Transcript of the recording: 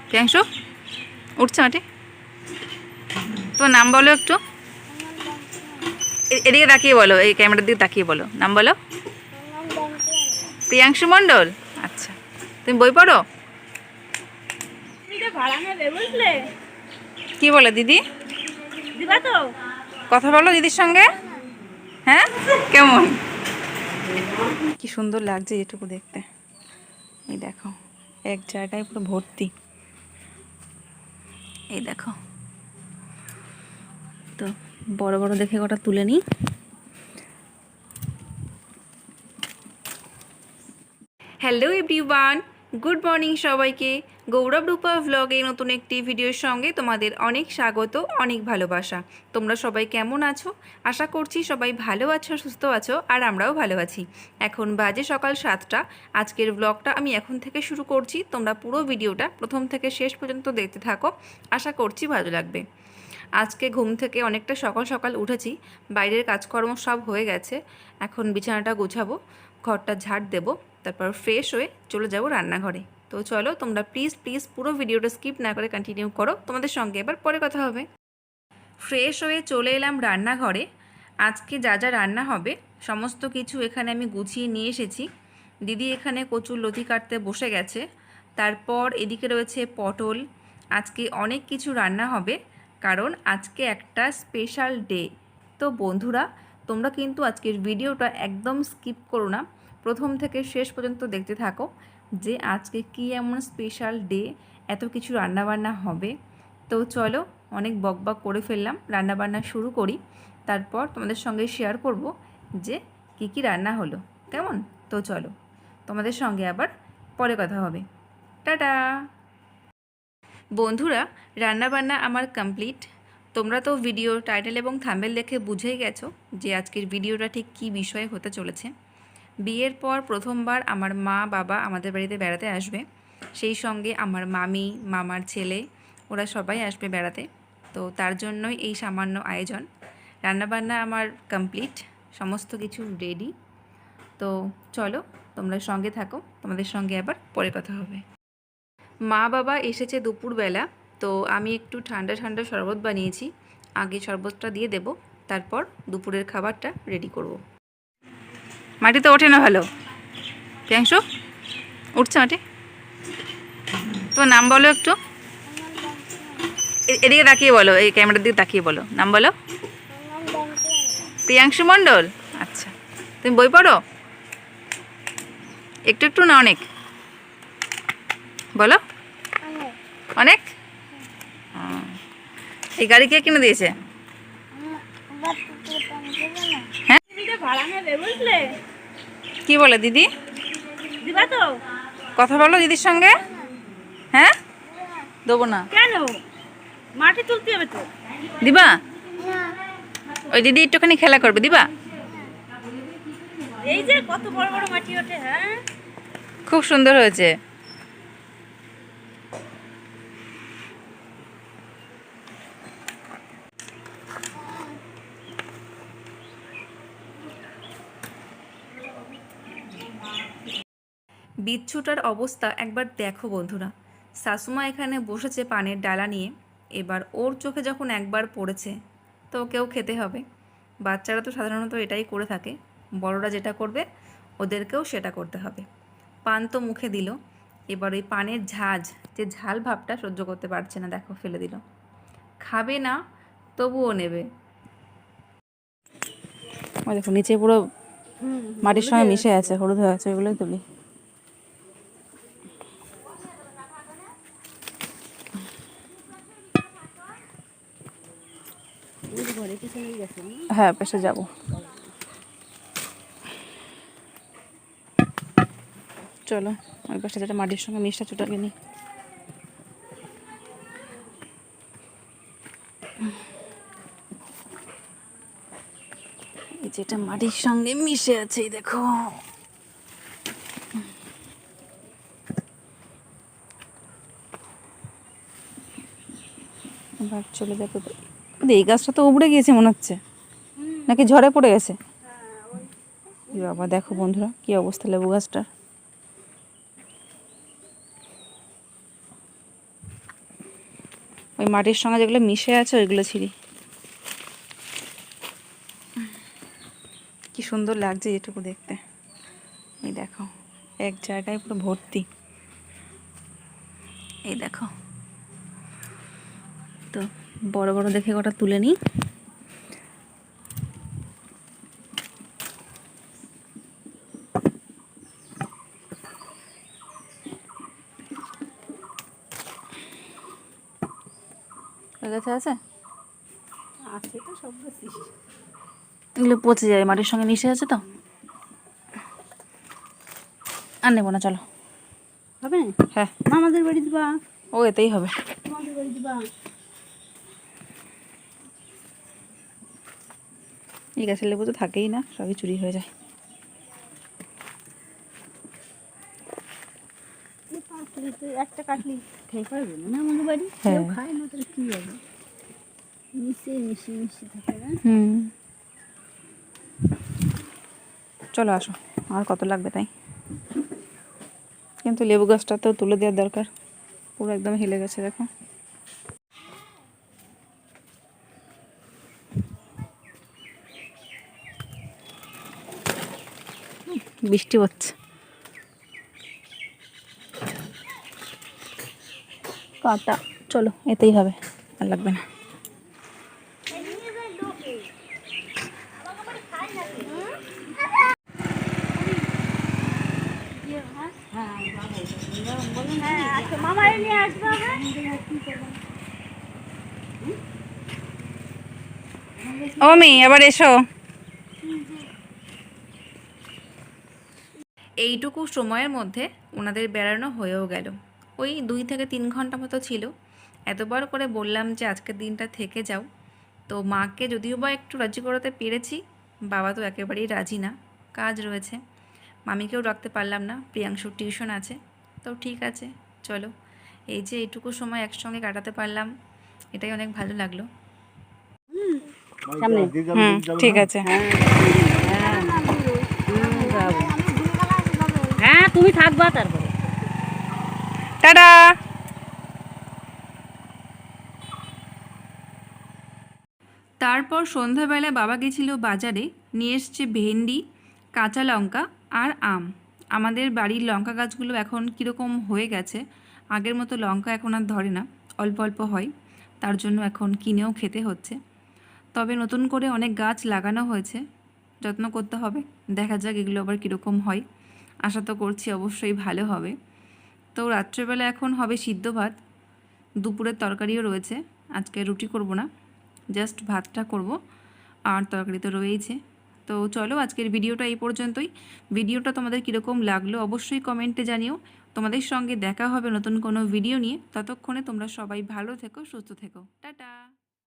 প্রিয়াংশু উঠছে মাটি। তোমার নাম বলো একটু, এদিকে তাকিয়ে বলো, এই ক্যামেরার দিকে তাকিয়ে বলো, নাম বলো। প্রিয়াংশু মণ্ডল। আচ্ছা, তুমি বই পড়ো? কি বলে দিদি? কথা বলো দিদির সঙ্গে। হ্যাঁ, কেমন কি সুন্দর লাগছে এটুকু দেখতে। এই দেখো, এক জায়গায় পুরো ভর্তি। এই দেখো, তো বড় বড় দেখে কটা তুলে নিই। হ্যালো এভরিওয়ান, গুড মর্নিং সবাইকে। গৌরব রূপা ভ্লগে নতুন একটি ভিডিওর সঙ্গে তোমাদের অনেক স্বাগত, অনেক ভালোবাসা। তোমরা সবাই কেমন আছো? আশা করছি সবাই ভালো আছো, সুস্থ আছো, আর আমরাও ভালো আছি। এখন বাজে সকাল 7টা। আজকের ব্লগটা আমি এখন থেকে শুরু করছি। তোমরা পুরো ভিডিওটা প্রথম থেকে শেষ পর্যন্ত দেখতে থাকো, আশা করছি ভালো লাগবে। আজকে ঘুম থেকে অনেকটা সকাল সকাল উঠেছি, বাইরের কাজকর্ম সব হয়ে গেছে। এখন বিছানাটা গোছাবো, ঘরটা ঝাড় দেবো, তারপর ফ্রেশ হয়ে চলে যাব রান্নাঘরে। তো চলো তোমরা প্লিজ প্লিজ পুরো ভিডিওটা স্কিপ না করে কন্টিনিউ করো, তোমাদের সঙ্গে এবার পরে কথা হবে। ফ্রেশ হয়ে চলে এলাম রান্নাঘরে। আজকে যা যা রান্না হবে সমস্ত কিছু এখানে আমি গুছিয়ে নিয়ে এসেছি। দিদি এখানে কচুর লতি কাটতে বসে গেছে। তারপর এদিকে রয়েছে পটল। আজকে অনেক কিছু রান্না হবে, কারণ আজকে একটা স্পেশাল ডে। তো বন্ধুরা, তোমরা কিন্তু আজকের ভিডিওটা একদম স্কিপ করো না, প্রথম থেকে শেষ পর্যন্ত দেখতে থাকো যে আজকে কী এমন স্পেশাল ডে, এত কিছু রান্নাবান্না হবে। তো চলো, অনেক বকবক করে ফেললাম, রান্নাবান্না শুরু করি। তারপর তোমাদের সঙ্গে শেয়ার করব যে কী কী রান্না হলো, কেমন? তো চলো, তোমাদের সঙ্গে আবার পরে কথা হবে। টাটা। বন্ধুরা, রান্নাবান্না আমার কমপ্লিট। তোমরা তো ভিডিও টাইটেল এবং থাম্বনেল দেখে বুঝেই গেছো যে আজকের ভিডিওটা ঠিক কী বিষয়ে হতে চলেছে। বিয়ের পর প্রথমবার আমার মা বাবা আমাদের বাড়িতে বেড়াতে আসবে, সেই সঙ্গে আমার মামি, মামার ছেলে, ওরা সবাই আসবে বেড়াতে। তো তার জন্যই এই সামান্য আয়োজন। রান্নাবান্না আমার কমপ্লিট, সমস্ত কিছু রেডি। তো চলো, তোমরা সঙ্গে থাকো, তোমাদের সঙ্গে আবার পরে কথা হবে। মা বাবা এসেছে দুপুরবেলা, তো আমি একটু ঠান্ডা ঠান্ডা শরবত বানিয়েছি। আগে শরবতটা দিয়ে দেব, তারপর দুপুরের খাবারটা রেডি করব। মাটিতে ওঠে না ভালো। প্রিয়াংশু উঠছে মাটি। তোমার নাম বলো একটু, এদিকে তাকিয়ে বলো, এই ক্যামেরার দিকে তাকিয়ে বলো, নাম বলো। প্রিয়াংশু মণ্ডল। আচ্ছা, তুমি বই পড়ো? একটু একটু না অনেক? বলো। অনেক? এই গাড়ি কে কিনে দিয়েছে? হ্যাঁ, কি বলে দিদি? কথা বলো দিদির সঙ্গে। হ্যাঁ, দেবো না কেন? মাটি তুলতে হবে তো। দিবা? ওই দিদি একটুখানি খেলা করবে, দিবা? এই যে কত বড় বড় মাটি ওঠে। হ্যাঁ, খুব সুন্দর হয়েছে। বিচ্ছুটার অবস্থা একবার দেখো বন্ধুরা। শাশুমা এখানে বসেছে পানের ডালা নিয়ে, এবার ওর চোখে যখন একবার পড়েছে তো ওকেও খেতে হবে। বাচ্চারা তো সাধারণত এটাই করে থাকে, বড়রা যেটা করবে ওদেরকেও সেটা করতে হবে। পান তো মুখে দিল, এবার ওই পানের ঝাঁজ, যে ঝাল ভাবটা সহ্য করতে পারছে না, দেখো ফেলে দিল। খাবে না, তবুও নেবে। দেখো নিচে পুরো মাটির সঙ্গে মিশে আছে, হলুদ হয়ে আছে, ওইগুলোই তুলি। হ্যাঁ, পেশে যাব। চলো ওই পাশে যেটা মাটির সঙ্গে মিশটা চুটাকে নিই। এই যেটা মাটির সঙ্গে মিশে আছে, দেখো। এবার চলে যাবে। এই গাছটা তো উবড়ে গিয়েছে মনে হচ্ছে, নাকি ঝড়ে পড়ে গেছে? বাবা দেখো বন্ধুরা কি অবস্থা লেবু গাছটার। ওই মাটির সঙ্গে যেগুলো মিশে আছে ওইগুলো ছিঁড়ি। কি সুন্দর লাগছে এটুকু দেখতে। এই দেখো এক জায়গায় পুরো ভর্তি। এই দেখো, তো বড় বড় দেখে কটা তুলে নিই। গাছে আছে তো সব গাছই। এগুলো পচে যাবে, মাটির সঙ্গে মিশে আছে তো। আর নেবো না, চলো। হবে? হ্যাঁ, মামাদের বাড়ি দিবা? ও এতেই হবে। তোমাদের বাড়ি দিবা? এই গাছের লেবু তো থাকেই না, সবই চুরি হয়ে যায়। একটা কাটলি খেয়ে পারবে না আমাদের বাড়ি, কেউ খায় না, তাহলে কি হবে? মিশে থাকে না। চলো আসো, আর কত লাগবে তাই। কিন্তু লেবু গাছটা তো তুলে দেওয়ার দরকার, পুরো একদম হেলে গেছে দেখো। বৃষ্টি হচ্ছে, কাটা। চলো এতেই হবে, আর লাগবে না। ও মেয়ে, আবার এসো। এইটুকু সময়ের মধ্যে ওনাদের বেড়ানো হয়েও গেল। ওই 2 থেকে 3 ঘন্টা মতো ছিল। এতবার করে বললাম যে আজকের দিনটা থেকে যাও, তো মাকে যদিও বা একটু রাজি করাতে পেরেছি, বাবা তো একেবারেই রাজি না, কাজ রয়েছে। মামিকেও রাখতে পারলাম না, প্রিয়াংশুর টিউশন আছে। তো ঠিক আছে, চলো। এই যে এইটুকু সময় একসঙ্গে কাটাতে পারলাম, এটাই অনেক ভালো লাগলো। ঠিক আছে। হ্যাঁ, তুমি থাকবা তারপরে। টাটা। তারপর সন্ধ্যাবেলা বাবা গেছিল বাজারে, নিয়ে এসছে ভেন্ডি, কাঁচা লঙ্কা আর আম। আমাদের বাড়ির লঙ্কা গাছগুলো এখন কীরকম হয়ে গেছে, আগের মতো লঙ্কা এখন আর ধরে না, অল্প অল্প হয়, তার জন্য এখন কিনেও খেতে হচ্ছে। তবে নতুন করে অনেক গাছ লাগানো হয়েছে, যত্ন করতে হবে, দেখা যাক এগুলো আবার কীরকম হয়। আশা তো করছি অবশ্যই ভালো হবে। তো রাত্রেবেলা এখন হবে সিদ্ধ ভাত, দুপুরের তরকারিও রয়েছে। আজকে রুটি করব না, জাস্ট ভাতটা করব, আর তরকারি তো রয়েইছে। তো চলো আজকের ভিডিওটা এই পর্যন্তই। ভিডিওটা তোমাদের কীরকম লাগলো অবশ্যই কমেন্টে জানিও। তোমাদের সঙ্গে দেখা হবে নতুন কোনো ভিডিও নিয়ে। ততক্ষণে তোমরা সবাই ভালো থেকো, সুস্থ থেকো। টাটা।